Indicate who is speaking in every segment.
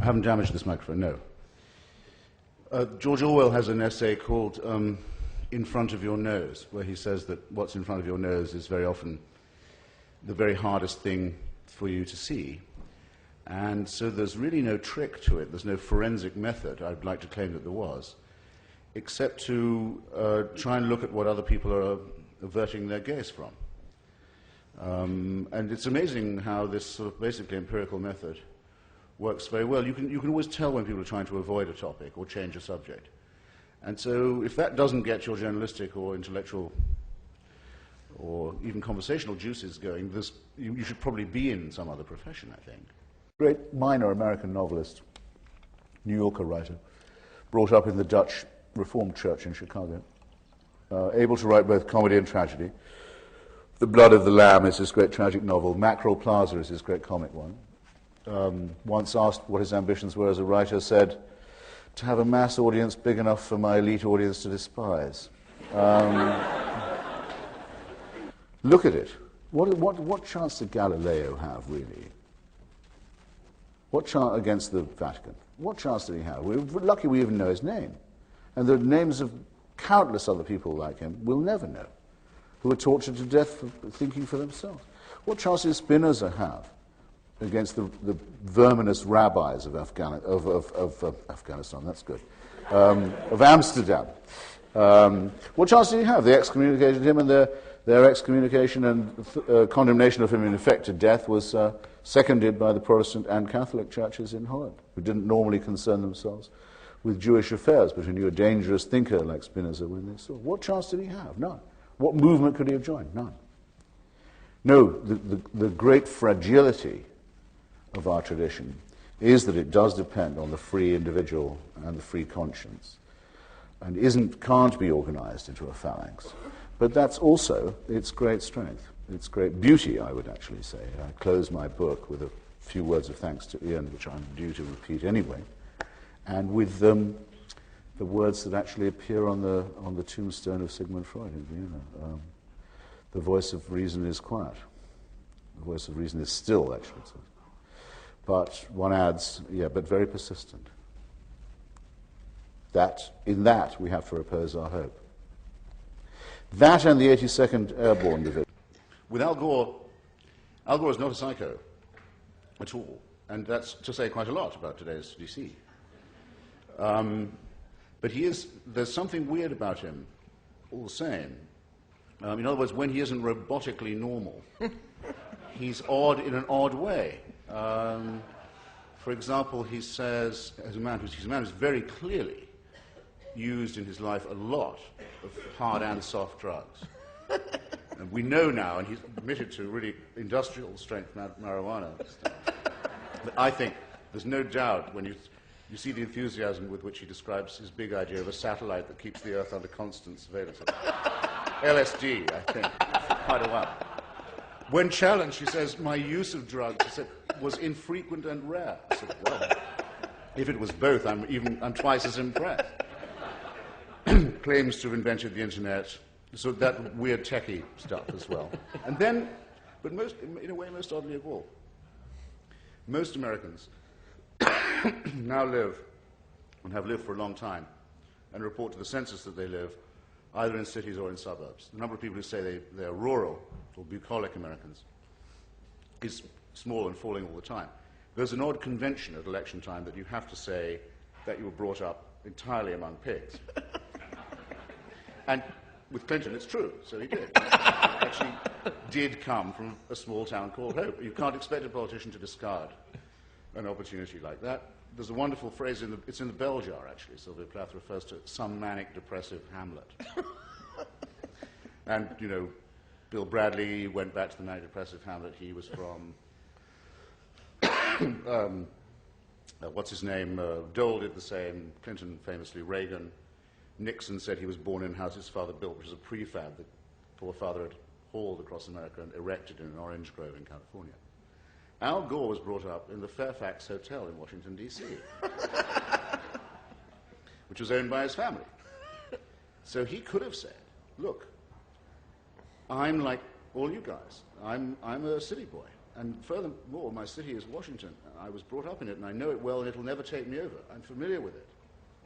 Speaker 1: haven't damaged this microphone, no. George Orwell has an essay called In Front of Your Nose, where he says that what's in front of your nose is very often the very hardest thing for you to see. And so there's really no trick to it. There's no forensic method, I'd like to claim that there was, except to try and look at what other people are averting their gaze from. And it's amazing how this sort of basically empirical method works very well. You can always tell when people are trying to avoid a topic or change a subject. And so if that doesn't get your journalistic or intellectual or even conversational juices going, you should probably be in some other profession, I think. Great minor American novelist, New Yorker writer, brought up in the Dutch Reformed Church in Chicago, able to write both comedy and tragedy. The Blood of the Lamb is his great tragic novel. Mackerel Plaza is his great comic one. Once asked what his ambitions were as a writer, said, to have a mass audience big enough for my elite audience to despise. Look at it. What chance did Galileo have, really? What chance against the Vatican? What chance did he have? We're lucky we even know his name. And the names of countless other people like him we'll never know, who were tortured to death for thinking for themselves. What chance did Spinoza have against the verminous rabbis of Afghanistan? That's good. Of Amsterdam. What chance did he have? They excommunicated him, and their excommunication and condemnation of him in effect to death was seconded by the Protestant and Catholic churches in Holland, who didn't normally concern themselves with Jewish affairs, but who knew a dangerous thinker like Spinoza when they saw. What chance did he have? None. What movement could he have joined? None. No, the great fragility of our tradition is that it does depend on the free individual and the free conscience, and can't be organized into a phalanx. But that's also its great strength, its great beauty, I would actually say. I close my book with a few words of thanks to Ian, which I'm due to repeat anyway, and with the words that actually appear on the tombstone of Sigmund Freud in Vienna. The voice of reason is quiet. The voice of reason is still, actually. But one adds, but very persistent. In that we have to repose our hope. That and the 82nd Airborne Division. With Al Gore is not a psycho at all, and that's to say quite a lot about today's DC. But there's something weird about him, all the same. In other words, when he isn't robotically normal, he's odd in an odd way. For example, he says, he's a man who's very clearly used in his life a lot of hard and soft drugs. And we know now, and he's admitted to really industrial strength marijuana. But I think there's no doubt when you see the enthusiasm with which he describes his big idea of a satellite that keeps the Earth under constant surveillance. LSD, I think, for quite a while. When challenged, he says, my use of drugs, he said, was infrequent and rare. I said, well, if it was both, I'm twice as impressed. Claims to have invented the internet, so that weird techie stuff as well. And then, but in a way, most oddly of all, most Americans now live, and have lived for a long time, and report to the census that they live either in cities or in suburbs. The number of people who say they're rural or bucolic Americans is small and falling all the time. There's an odd convention at election time that you have to say that you were brought up entirely among pigs. And with Clinton, it's true, so he did. He actually did come from a small town called Hope. You can't expect a politician to discard an opportunity like that. There's a wonderful phrase, it's in the bell jar, actually. Sylvia Plath refers to some manic depressive Hamlet. And, Bill Bradley went back to the manic depressive Hamlet. He was from, what's his name? Dole did the same, Clinton famously, Reagan. Nixon said he was born in a house his father built, which was a prefab that poor father had hauled across America and erected in an orange grove in California. Al Gore was brought up in the Fairfax Hotel in Washington, D.C., which was owned by his family. So he could have said, look, I'm like all you guys. I'm a city boy, And furthermore, my city is Washington. I was brought up in it, and I know it well, and it'll never take me over. I'm familiar with it.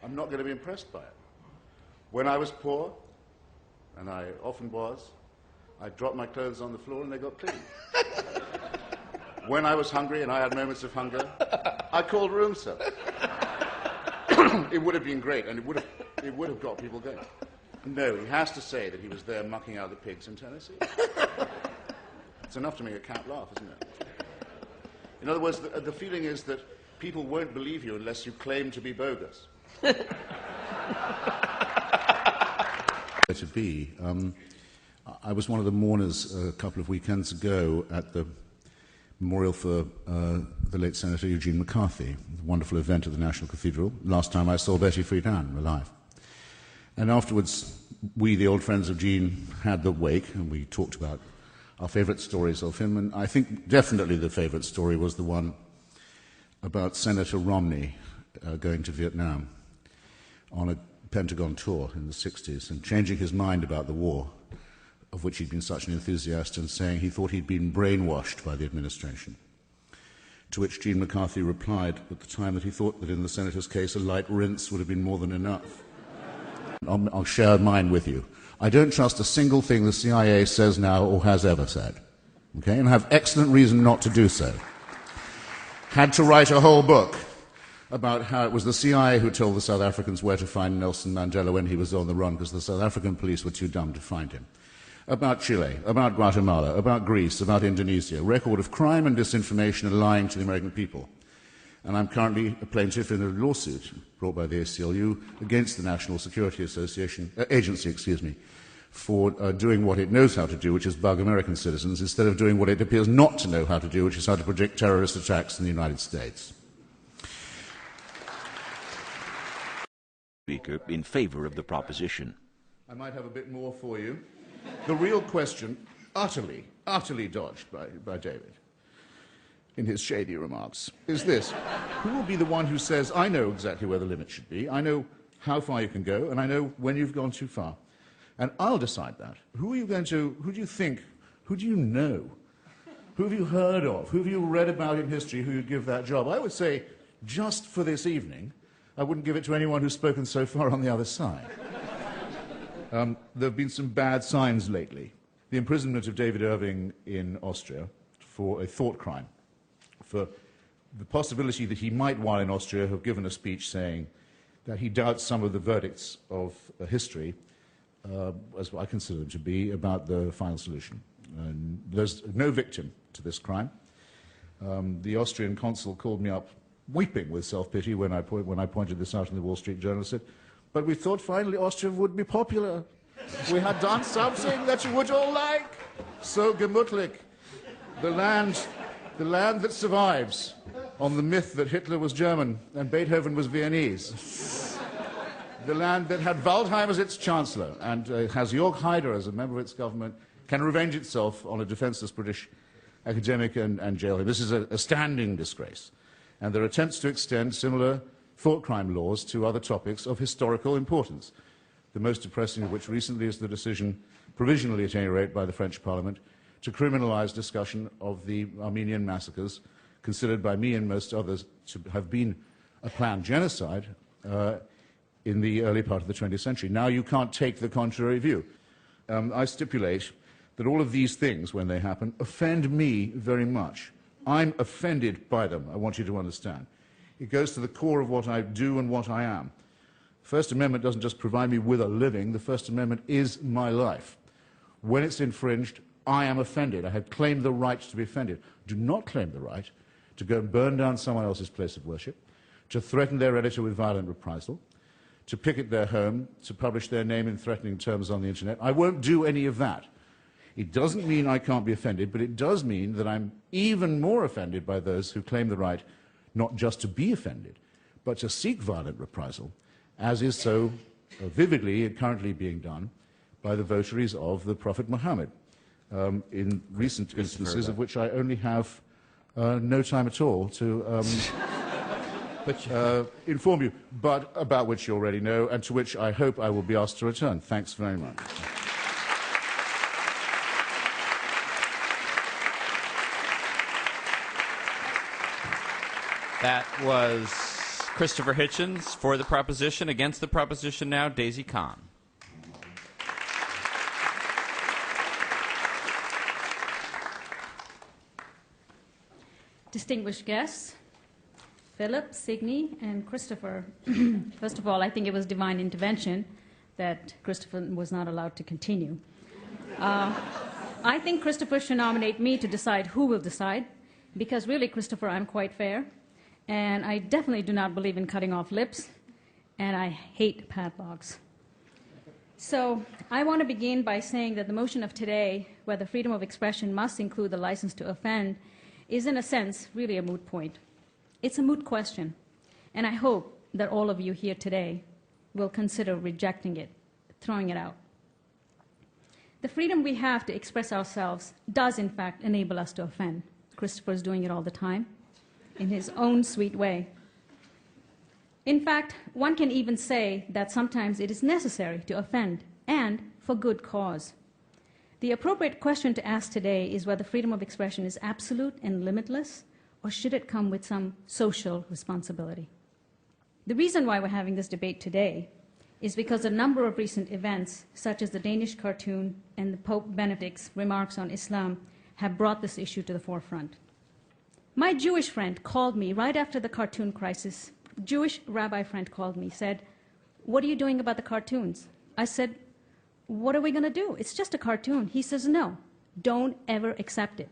Speaker 1: I'm not going to be impressed by it. When I was poor, and I often was, I dropped my clothes on the floor and they got clean. When I was hungry and I had moments of hunger, I called room service. It would have been great, and it would have got people going. No, he has to say that he was there mucking out the pigs in Tennessee. It's enough to make a cat laugh, isn't it? In other words, the feeling is that people won't believe you unless you claim to be bogus. To be. I was one of the mourners a couple of weekends ago at the memorial for the late Senator Eugene McCarthy, a wonderful event at the National Cathedral. Last time I saw Betty Friedan alive. And afterwards, we, the old friends of Gene, had the wake, and we talked about our favourite stories of him. And I think definitely the favourite story was the one about Senator Romney going to Vietnam on a Pentagon tour in the 60s and changing his mind about the war, of which he'd been such an enthusiast, and saying he thought he'd been brainwashed by the administration. To which Gene McCarthy replied at the time that he thought that in the senator's case a light rinse would have been more than enough. I'll share mine with you. I don't trust a single thing the CIA says now or has ever said, okay, and have excellent reason not to do so. Had to write a whole book about how it was the CIA who told the South Africans where to find Nelson Mandela when he was on the run because the South African police were too dumb to find him. About Chile, about Guatemala, about Greece, about Indonesia, record of crime and disinformation and lying to the American people. And I'm currently a plaintiff in a lawsuit brought by the ACLU against the National Security Agency, for doing what it knows how to do, which is bug American citizens, instead of doing what it appears not to know how to do, which is how to predict terrorist attacks in the United States.
Speaker 2: Speaker in favor of the proposition.
Speaker 1: I might have a bit more for you. The real question, utterly dodged by David in his shady remarks, is this. Who will be the one who says, I know exactly where the limit should be, I know how far you can go, and I know when you've gone too far. And I'll decide that. Who do you think, who do you know? Who have you heard of? Who have you read about in history who would give that job? I would say, just for this evening, I wouldn't give it to anyone who's spoken so far on the other side. There have been some bad signs lately. The imprisonment of David Irving in Austria for a thought crime, for the possibility that he might, while in Austria, have given a speech saying that he doubts some of the verdicts of history, as I consider them to be, about the final solution. And there's no victim to this crime. The Austrian consul called me up weeping with self-pity when I pointed this out in the Wall Street Journal and said, but we thought finally Austria would be popular. We had done something that you would all like. So gemütlich. The land that survives on the myth that Hitler was German and Beethoven was Viennese. The land that had Waldheim as its chancellor and has Jörg Haider as a member of its government, can revenge itself on a defenseless British academic and jail him. This is a standing disgrace. And there are attempts to extend similar thought crime laws to other topics of historical importance, the most depressing of which recently is the decision, provisionally at any rate by the French Parliament, to criminalize discussion of the Armenian massacres, considered by me and most others to have been a planned genocide in the early part of the 20th century. Now you can't take the contrary view. I stipulate that all of these things, when they happen, offend me very much. I'm offended by them, I want you to understand. It goes to the core of what I do and what I am. The First Amendment doesn't just provide me with a living, the First Amendment is my life. When it's infringed, I am offended. I have claimed the right to be offended. Do not claim the right to go and burn down someone else's place of worship, to threaten their editor with violent reprisal, to picket their home, to publish their name in threatening terms on the internet. I won't do any of that. It doesn't mean I can't be offended, but it does mean that I'm even more offended by those who claim the right not just to be offended, but to seek violent reprisal, as is so vividly and currently being done by the votaries of the Prophet Muhammad, in recent instances of which I only have no time at all to inform you, but about which you already know, and to which I hope I will be asked to return. Thanks very much.
Speaker 3: That was Christopher Hitchens for the proposition. Against the proposition now, Daisy Kahn.
Speaker 4: Distinguished guests, Philip, Signe, and Christopher. First of all, I think it was divine intervention that Christopher was not allowed to continue. I think Christopher should nominate me to decide who will decide, because really, Christopher, I'm quite fair, and I definitely do not believe in cutting off lips, and I hate padlocks. So I want to begin by saying that the motion of today, whether freedom of expression must include the license to offend, is in a sense really a moot point. It's a moot question, and I hope that all of you here today will consider rejecting it, throwing it out. The freedom we have to express ourselves does in fact enable us to offend. Christopher is doing it all the time in his own sweet way. In fact, one can even say that sometimes it is necessary to offend, and for good cause. The appropriate question to ask today is whether freedom of expression is absolute and limitless, or should it come with some social responsibility? The reason why we're having this debate today is because a number of recent events, such as the Danish cartoon and the Pope Benedict's remarks on Islam, have brought this issue to the forefront. My Jewish friend called me right after the cartoon crisis. Jewish rabbi friend called me, said, "What are you doing about the cartoons?" I said, "What are we going to do? It's just a cartoon." He says, "No, don't ever accept it.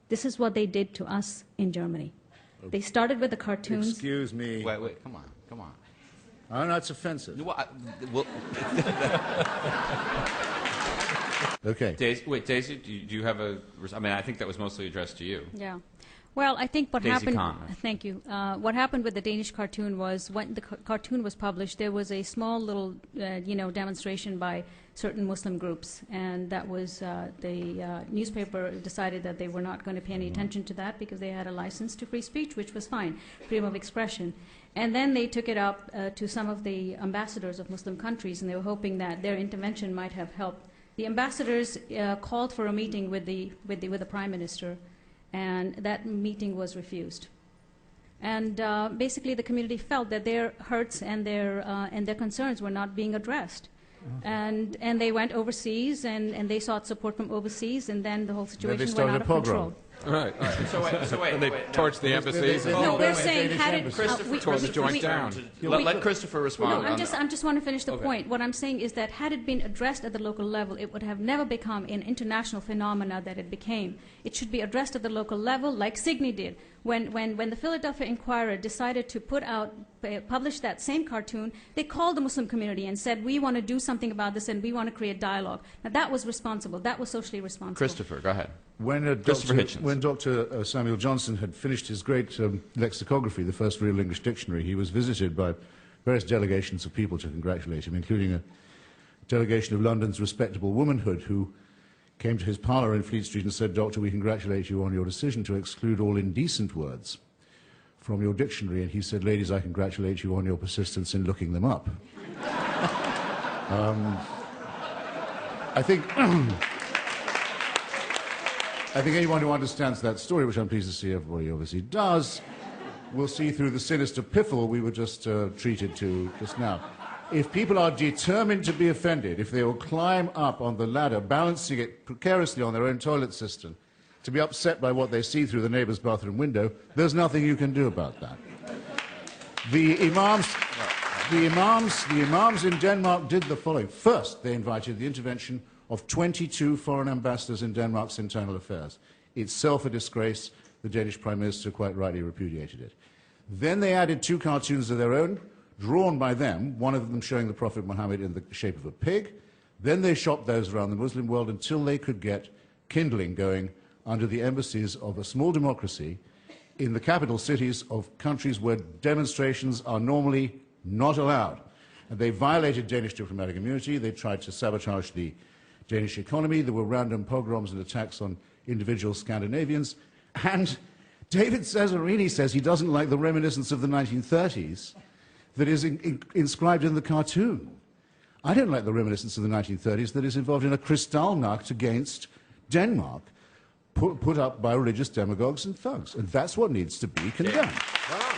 Speaker 4: This is what they did to us in Germany. They started with the cartoons."
Speaker 1: Excuse me.
Speaker 3: Wait, come on, come on.
Speaker 1: Oh, no, it's offensive.
Speaker 3: Well,
Speaker 1: Okay.
Speaker 3: Daisy, do you have a... I mean, I think that was mostly addressed to you.
Speaker 4: Yeah. Well, I think what
Speaker 3: Daisy
Speaker 4: happened...
Speaker 3: Kahn.
Speaker 4: Thank you. What happened with the Danish cartoon was when the cartoon was published, there was a small little, demonstration by certain Muslim groups, and that was the newspaper decided that they were not going to pay any attention to that because they had a license to free speech, which was fine, freedom of expression. And then they took it up to some of the ambassadors of Muslim countries, and they were hoping that their intervention might have helped. The ambassadors called for a meeting with the Prime Minister, and that meeting was refused. And basically, the community felt that their hurts and their concerns were not being addressed. And they went overseas, and they sought support from overseas, and then the whole situation went out of control.
Speaker 5: Right.
Speaker 3: So wait.
Speaker 5: They torched the embassies.
Speaker 4: No, we're saying had it...
Speaker 5: Tore the joint down.
Speaker 3: Let Christopher respond.
Speaker 4: No, I just want to finish the point. What I'm saying is that had it been addressed at the local level, it would have never become an international phenomena that it became. It should be addressed at the local level, like Signe did. When the Philadelphia Inquirer decided to publish that same cartoon, they called the Muslim community and said, "We want to do something about this, and we want to create dialogue." Now, that was responsible. That was socially responsible.
Speaker 3: Christopher, go ahead.
Speaker 1: When Dr. Samuel Johnson had finished his great lexicography, the first real English dictionary, he was visited by various delegations of people to congratulate him, including a delegation of London's respectable womanhood who came to his parlour in Fleet Street and said, "Doctor, we congratulate you on your decision to exclude all indecent words from your dictionary." And he said, "Ladies, I congratulate you on your persistence in looking them up." I think anyone who understands that story, which I'm pleased to see everybody obviously does, will see through the sinister piffle we were just treated to just now. If people are determined to be offended, if they will climb up on the ladder, balancing it precariously on their own toilet system, to be upset by what they see through the neighbour's bathroom window, there's nothing you can do about that. The imams in Denmark did the following. First, they invited the intervention of 22 foreign ambassadors in Denmark's internal affairs. Itself a disgrace. The Danish Prime Minister quite rightly repudiated it. Then they added 2 cartoons of their own, drawn by them, one of them showing the Prophet Muhammad in the shape of a pig. Then they shopped those around the Muslim world until they could get kindling going under the embassies of a small democracy in the capital cities of countries where demonstrations are normally not allowed. And they violated Danish diplomatic immunity. They tried to sabotage the Danish economy. There were random pogroms and attacks on individual Scandinavians. And David Cesarini says he doesn't like the reminiscence of the 1930s that is inscribed in the cartoon. I don't like the reminiscence of the 1930s that is involved in a Kristallnacht against Denmark, put up by religious demagogues and thugs. And that's what needs to be condemned.
Speaker 5: Wow.